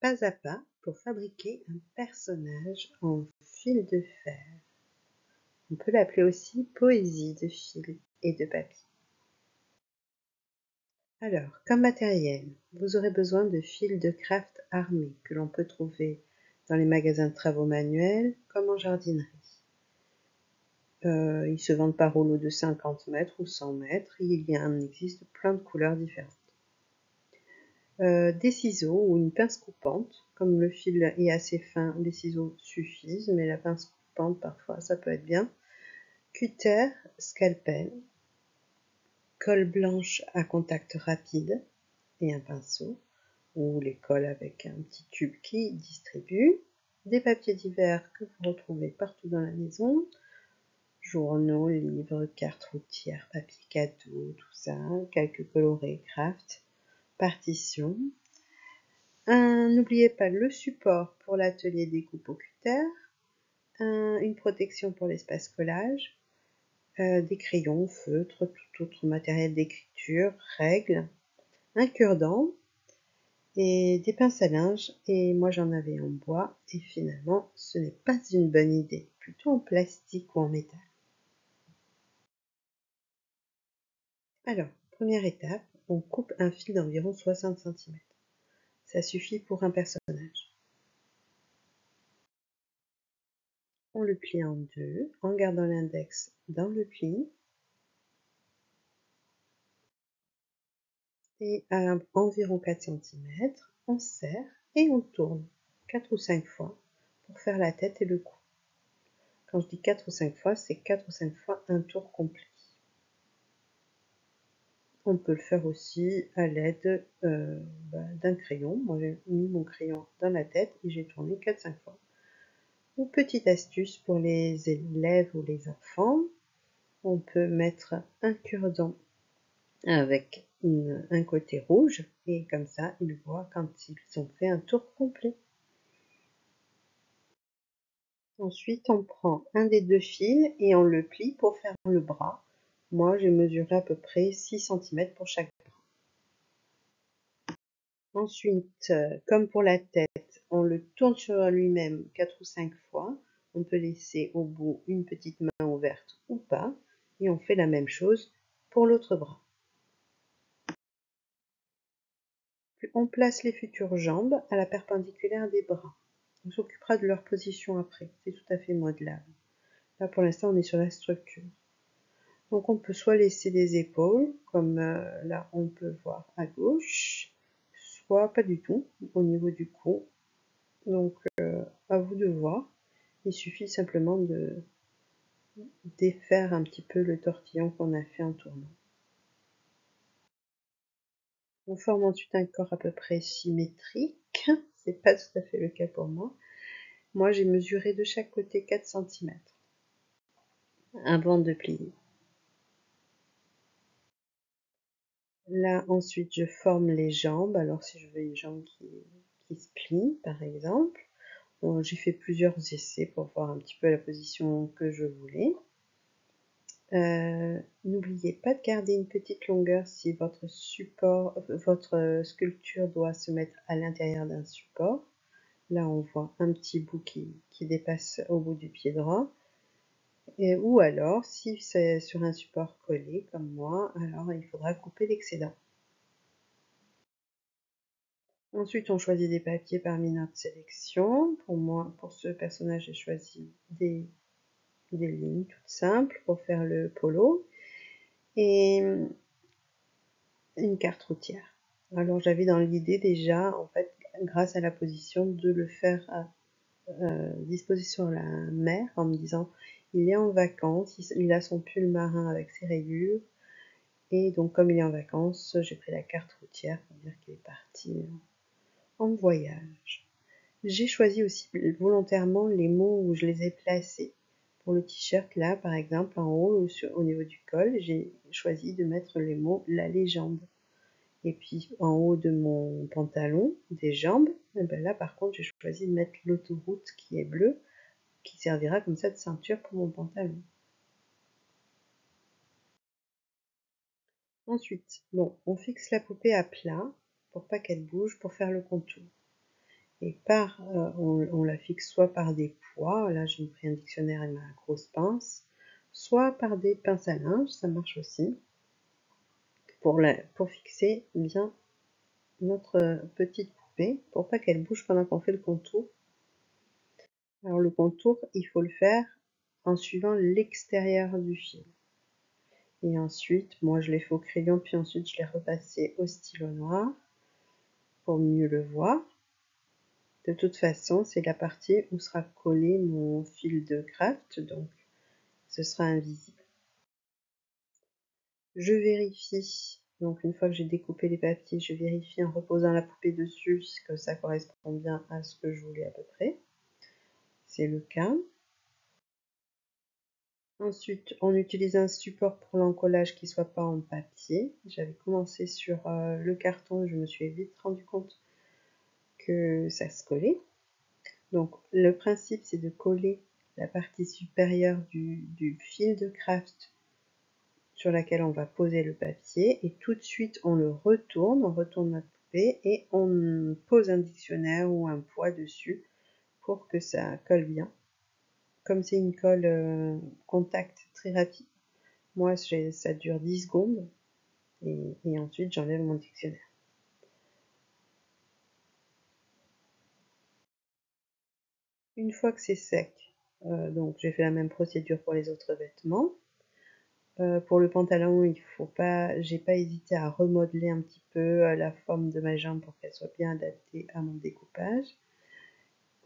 pas à pas pour fabriquer un personnage en fil de fer. On peut l'appeler aussi poésie de fil et de papier. Alors, comme matériel, vous aurez besoin de fils de craft armés que l'on peut trouver dans les magasins de travaux manuels comme en jardinerie. Ils se vendent par rouleau de 50 mètres ou 100 mètres. Il en existe plein de couleurs différentes. Des ciseaux ou une pince coupante. Comme le fil est assez fin, les ciseaux suffisent, mais la pince coupante, parfois, ça peut être bien. Cutter, scalpel, colle blanche à contact rapide et un pinceau, ou les colles avec un petit tube qui distribue. Des papiers divers que vous retrouvez partout dans la maison. Journaux, livres, cartes routières, papier cadeau, tout ça. Quelques colorés, craft, partitions. N'oubliez pas le support pour l'atelier découpe au cutter. Une protection pour l'espace collage. Des crayons, feutres, tout autre matériel d'écriture, règles. Un cure-dent et des pinces à linge, et moi j'en avais en bois, et finalement ce n'est pas une bonne idée, plutôt en plastique ou en métal. Alors, première étape, on coupe un fil d'environ 60 cm. Ça suffit pour un personnage. On le plie en deux, en gardant l'index dans le pli, et à environ 4 cm, on serre et on tourne 4 ou 5 fois pour faire la tête et le cou. Quand je dis 4 ou 5 fois, c'est 4 ou 5 fois un tour complet. On peut le faire aussi à l'aide d'un crayon. Moi j'ai mis mon crayon dans la tête et j'ai tourné 4-5 fois. Une petite astuce pour les élèves ou les enfants, on peut mettre un cure-dent avec un côté rouge et comme ça ils voient quand ils ont fait un tour complet. Ensuite on prend un des deux fils et on le plie pour faire le bras. Moi j'ai mesuré à peu près 6 cm pour chaque bras. Ensuite, comme pour la tête, on le tourne sur lui-même 4 ou 5 fois. On peut laisser au bout une petite main ouverte ou pas. Et on fait la même chose pour l'autre bras. Puis on place les futures jambes à la perpendiculaire des bras. On s'occupera de leur position après. C'est tout à fait modelable. Là, pour l'instant, on est sur la structure. Donc, on peut soit laisser des épaules, comme là, on peut voir à gauche, soit pas du tout, au niveau du cou. Donc, à vous de voir. Il suffit simplement de défaire un petit peu le tortillon qu'on a fait en tournant. On forme ensuite un corps à peu près symétrique. C'est pas tout à fait le cas pour moi. Moi, j'ai mesuré de chaque côté 4 cm avant de plier. Là, ensuite, je forme les jambes. Alors, si je veux une jambe qui se plie, par exemple, j'ai fait plusieurs essais pour voir un petit peu la position que je voulais. N'oubliez pas de garder une petite longueur si votre sculpture doit se mettre à l'intérieur d'un support. Là, on voit un petit bout qui dépasse au bout du pied droit. Ou alors, si c'est sur un support collé comme moi, alors il faudra couper l'excédent. Ensuite, on choisit des papiers parmi notre sélection. Pour moi, pour ce personnage, j'ai choisi des lignes toutes simples pour faire le polo. Et une carte routière. Alors j'avais dans l'idée déjà, en fait, grâce à la position, de le faire disposer sur la mer en me disant il est en vacances, il a son pull marin avec ses rayures, et donc comme il est en vacances, j'ai pris la carte routière pour dire qu'il est parti en voyage. J'ai choisi aussi volontairement les mots où je les ai placés. Pour le t-shirt là, par exemple, en haut, au niveau du col, j'ai choisi de mettre les mots la légende. Et puis en haut de mon pantalon, des jambes, et ben là par contre j'ai choisi de mettre l'autoroute qui est bleue, qui servira comme ça de ceinture pour mon pantalon. Ensuite, bon, on fixe la poupée à plat pour pas qu'elle bouge pour faire le contour. Et on la fixe soit par des poids, là j'ai pris un dictionnaire et ma grosse pince, soit par des pinces à linge, ça marche aussi, pour fixer bien notre petite poupée, pour pas qu'elle bouge pendant qu'on fait le contour. Alors le contour, il faut le faire en suivant l'extérieur du fil. Et ensuite, moi je l'ai fait au crayon, puis ensuite je l'ai repassé au stylo noir pour mieux le voir. De toute façon, c'est la partie où sera collé mon fil de craft, donc ce sera invisible. Je vérifie, donc une fois que j'ai découpé les papiers, je vérifie en reposant la poupée dessus que ça correspond bien à ce que je voulais à peu près. C'est le cas. Ensuite, on utilise un support pour l'encollage qui ne soit pas en papier. J'avais commencé sur le carton, je me suis vite rendu compte que ça se collait. Donc le principe, c'est de coller la partie supérieure du fil de craft sur laquelle on va poser le papier et tout de suite on retourne notre poupée et on pose un dictionnaire ou un poids dessus pour que ça colle bien. Comme c'est une colle contact très rapide, moi ça dure 10 secondes et ensuite j'enlève mon dictionnaire. Une fois que c'est sec, donc j'ai fait la même procédure pour les autres vêtements. Pour le pantalon, j'ai pas hésité à remodeler un petit peu la forme de ma jambe pour qu'elle soit bien adaptée à mon découpage.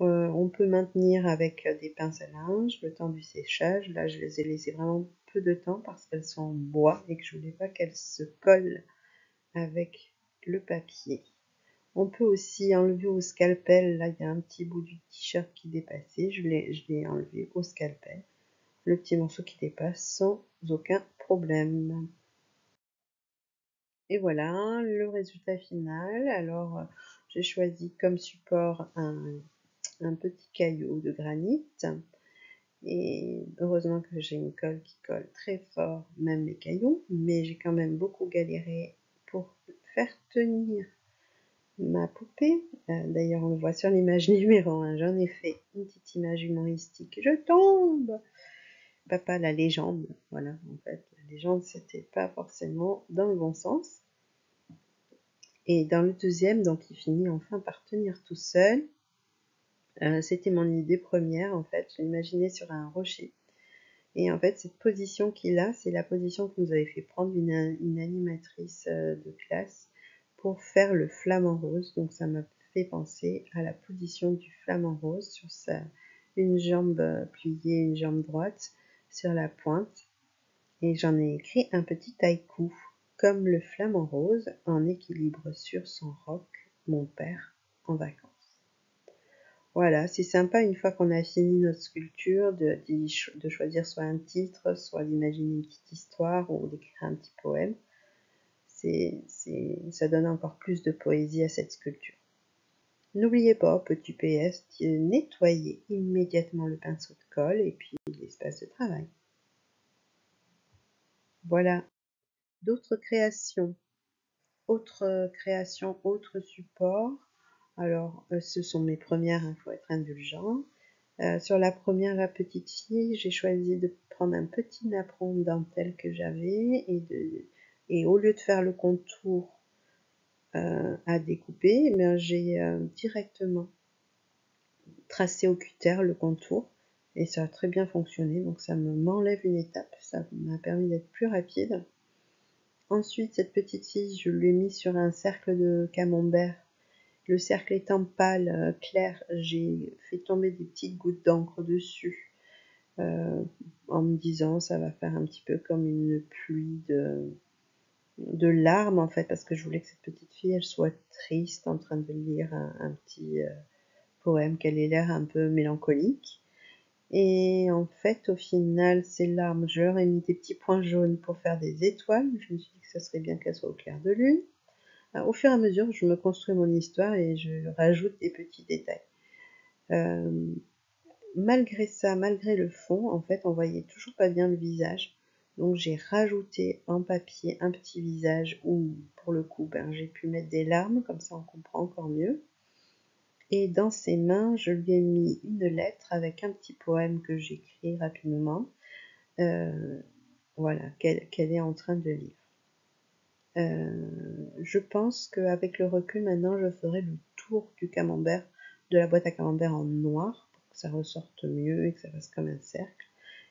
On peut maintenir avec des pinces à linge le temps du séchage. Là, je les ai laissées vraiment peu de temps parce qu'elles sont en bois et que je voulais pas qu'elles se collent avec le papier. On peut aussi enlever au scalpel. Là, il y a un petit bout du t-shirt qui dépassait. Je l'ai enlevé au scalpel. Le petit morceau qui dépasse sans aucun problème. Et voilà le résultat final. Alors, j'ai choisi comme support un petit caillou de granit. Et heureusement que j'ai une colle qui colle très fort, même les cailloux, mais j'ai quand même beaucoup galéré pour faire tenir ma poupée. D'ailleurs, on le voit sur l'image numéro 1, j'en ai fait une petite image humoristique. Je tombe! Papa, la légende. Voilà, en fait, la légende, c'était pas forcément dans le bon sens. Et dans le deuxième, donc il finit enfin par tenir tout seul. C'était mon idée première, en fait. Je l'imaginais sur un rocher. Et en fait, cette position qu'il a, c'est la position que nous avait fait prendre une animatrice de classe pour faire le flamant rose. Donc ça m'a fait penser à la position du flamant rose sur une jambe pliée, une jambe droite sur la pointe. Et j'en ai écrit un petit haïku, comme le flamant rose en équilibre sur son roc, mon père en vacances. Voilà, c'est sympa une fois qu'on a fini notre sculpture de choisir soit un titre, soit d'imaginer une petite histoire ou d'écrire un petit poème. Ça donne encore plus de poésie à cette sculpture. N'oubliez pas, petit PS, de nettoyer immédiatement le pinceau de colle et puis l'espace de travail. Voilà, d'autres créations. Autre création, autre support. Alors, ce sont mes premières, il faut être indulgent. Sur la première, la petite fille, j'ai choisi de prendre un petit napperon de dentelle que j'avais et au lieu de faire le contour à découper, j'ai directement tracé au cutter le contour et ça a très bien fonctionné. Donc ça m'enlève une étape, ça m'a permis d'être plus rapide. Ensuite, cette petite fille, je l'ai mis sur un cercle de camembert. Le cercle étant pâle, clair, j'ai fait tomber des petites gouttes d'encre dessus. En me disant ça va faire un petit peu comme une pluie de larmes en fait, parce que je voulais que cette petite fille elle soit triste en train de lire un petit poème, qu'elle ait l'air un peu mélancolique. Et en fait, au final, ces larmes, je leur ai mis des petits points jaunes pour faire des étoiles. Je me suis dit que ça serait bien qu'elles soient au clair de lune. Au fur et à mesure, je me construis mon histoire et je rajoute des petits détails. Malgré ça, malgré le fond, en fait, on voyait toujours pas bien le visage. Donc j'ai rajouté en papier un petit visage où, pour le coup, j'ai pu mettre des larmes, comme ça on comprend encore mieux. Et dans ses mains, je lui ai mis une lettre avec un petit poème que j'écris rapidement, voilà, qu'elle est en train de lire. Je pense qu'avec le recul maintenant, je ferai le tour du camembert, de la boîte à camembert en noir, pour que ça ressorte mieux et que ça fasse comme un cercle.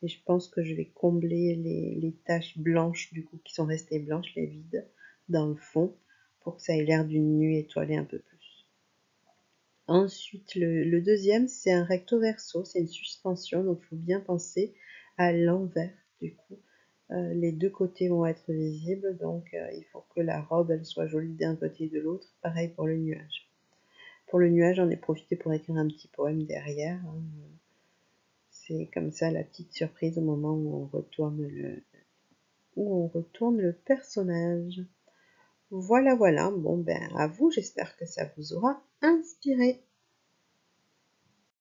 Et je pense que je vais combler les taches blanches, du coup, qui sont restées blanches, les vides, dans le fond, pour que ça ait l'air d'une nuit étoilée un peu plus. Ensuite, le deuxième, c'est un recto verso, c'est une suspension, donc il faut bien penser à l'envers, du coup. Les deux côtés vont être visibles, donc il faut que la robe elle soit jolie d'un côté et de l'autre. Pareil pour le nuage. Pour le nuage, j'en ai profité pour écrire un petit poème derrière, hein. C'est comme ça la petite surprise au moment où on retourne le personnage. Voilà, voilà. Bon ben à vous, j'espère que ça vous aura inspiré.